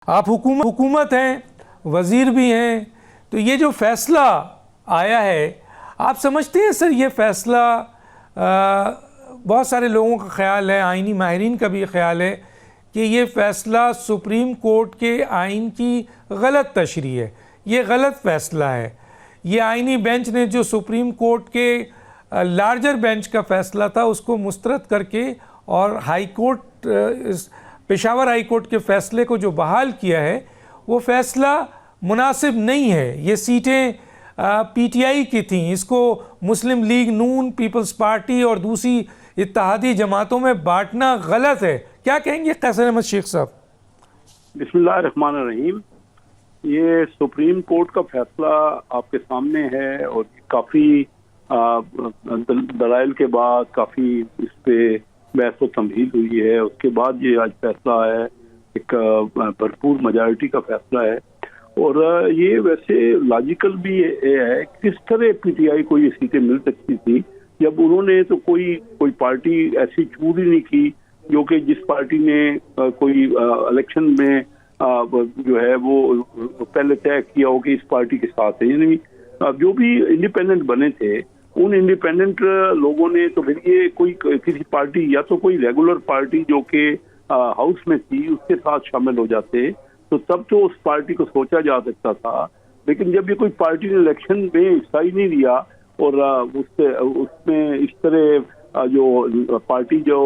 आप हुकूमत हैं, वज़ीर भी हैं, तो ये जो फ़ैसला आया है, आप समझते हैं सर ये फ़ैसला बहुत सारे लोगों का ख़्याल है, आइनी माहिरीन का भी ख़्याल है कि ये फ़ैसला सुप्रीम कोर्ट के आइन की गलत तशरीह है, ये गलत फ़ैसला है। ये आइनी बेंच ने जो सुप्रीम कोर्ट के लार्जर बेंच का फ़ैसला था उसको मुस्तरद करके और high court Peshawar high court के फ़ैसले को जो बहाल किया है वो फ़ैसला मुनासिब नहीं है। ये सीटें पीटीआई की थीं, इसको मुस्लिम लीग नून, पीपल्स पार्टी और दूसरी इत्तेहादी जमातों में बांटना गलत है। क्या कहेंगे कैसर अहमद शेख साहब? बिस्मिल्लाहिर्रहमानिर्रहीम। ये सुप्रीम कोर्ट का फैसला आपके सामने है और काफ़ी दलाइल के बाद काफ़ी इस पे बहस व तमहीद हुई है। उसके बाद ये आज फैसला है, एक भरपूर मेजॉरिटी का फैसला है और ये वैसे लॉजिकल भी है। किस तरह पीटीआई को ये सीटें मिल सकती थी जब उन्होंने तो कोई पार्टी ऐसी चूज ही नहीं की जो कि जिस पार्टी ने कोई इलेक्शन में जो है वो पहले तय किया हो कि इस पार्टी के साथ है। यानी जो भी इंडिपेंडेंट बने थे उन इंडिपेंडेंट लोगों ने तो फिर ये कोई किसी पार्टी या तो कोई रेगुलर पार्टी जो कि हाउस में थी उसके साथ शामिल हो जाते तो तब तो उस पार्टी को सोचा जा सकता था। लेकिन जब ये कोई पार्टी ने इलेक्शन में हिस्सा ही नहीं लिया और उसमें इस तरह जो पार्टी जो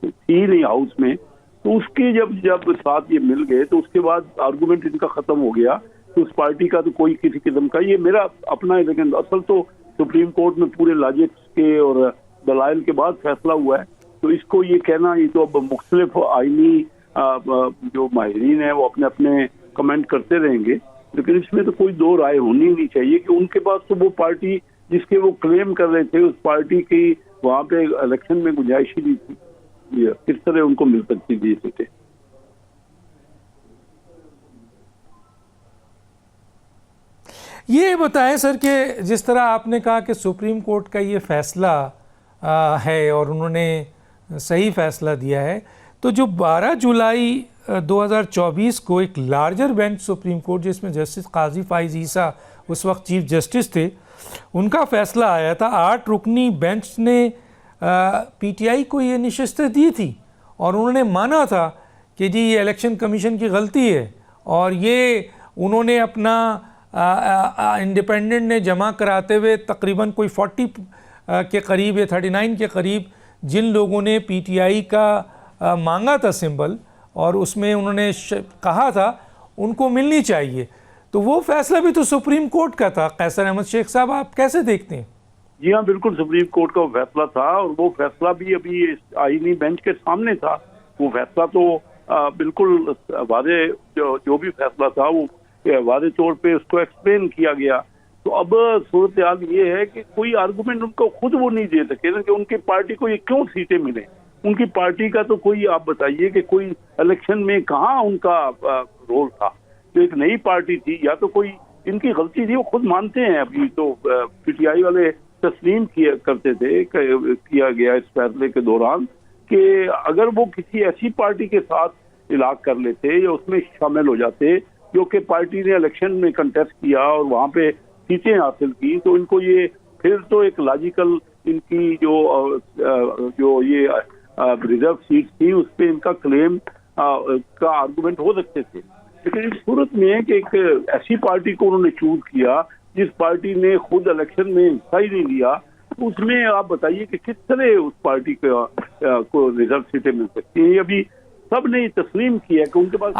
थी नहीं हाउस में, तो उसके जब साथ ये मिल गए तो उसके बाद आर्गुमेंट इनका खत्म हो गया कि उस पार्टी का तो कोई किसी किस्म का, ये मेरा अपना है। लेकिन असल तो सुप्रीम कोर्ट में पूरे लॉजिक के और दलाइल के बाद फैसला हुआ है, तो इसको ये कहना, ये तो अब मुख्तलिफ आईनी जो माहिरीन है वो अपने अपने कमेंट करते रहेंगे, लेकिन इसमें तो कोई दो राय होनी नहीं चाहिए कि उनके पास तो वो पार्टी जिसके वो क्लेम कर रहे थे उस पार्टी की वहां पे इलेक्शन में गुंजाइश ही नहीं थी। किस तरह उनको मिल सकती थी ये सीटें? ये बताएं सर कि जिस तरह आपने कहा कि सुप्रीम कोर्ट का ये फैसला है और उन्होंने सही फैसला दिया है, तो जो 12 जुलाई 2024 को एक लार्जर बेंच सुप्रीम कोर्ट जिसमें जस्टिस काजी फाइज ईसा उस वक्त चीफ जस्टिस थे, उनका फैसला आया था। 8 रुकनी बेंच ने पीटीआई को ये नशिस्तें दी थी और उन्होंने माना था कि जी ये इलेक्शन कमीशन की गलती है और ये उन्होंने अपना इंडिपेंडेंट ने जमा कराते हुए तकरीबन कोई 40 के करीब या 39 के करीब जिन लोगों ने पीटीआई का मांगा था सिंबल और उसमें उन्होंने कहा था उनको मिलनी चाहिए, तो वो फैसला भी तो सुप्रीम कोर्ट का था। कैसर अहमद शेख साहब, आप कैसे देखते हैं? जी हाँ, बिल्कुल सुप्रीम कोर्ट का फैसला था और वो फैसला भी अभी आईनी बेंच के सामने था। वो फैसला तो बिल्कुल वादे जो भी फैसला था वो वादे तौर पे उसको एक्सप्लेन किया गया। तो अब सूरत हाल ये है कि कोई आर्गुमेंट उनको खुद वो नहीं दे सके ना कि उनकी पार्टी को ये क्यों सीटें मिले। उनकी पार्टी का तो कोई, आप बताइए कि कोई इलेक्शन में कहाँ उनका रोल था। तो एक नई पार्टी थी या तो कोई इनकी गलती थी, वो खुद मानते हैं। अभी तो पीटीआई वाले तस्लीम करते थे किया गया इस फैसले के दौरान कि अगर वो किसी ऐसी पार्टी के साथ इलाक कर लेते या उसमें शामिल हो जाते जो कि पार्टी ने इलेक्शन में कंटेस्ट किया और वहां पे सीटें हासिल की, तो इनको ये फिर तो एक लॉजिकल इनकी जो ये रिजर्व सीट थी उस पर इनका क्लेम का आर्गुमेंट हो सकते थे। लेकिन इस सूरत में कि एक ऐसी पार्टी को उन्होंने चूज किया जिस पार्टी ने खुद इलेक्शन में हिस्सा ही नहीं लिया, तो उसमें आप बताइए कि किस तरह उस पार्टी को रिजर्व सीटें मिल सकती हैं। ये अभी सब ने तस्लीम किया कि उनके पास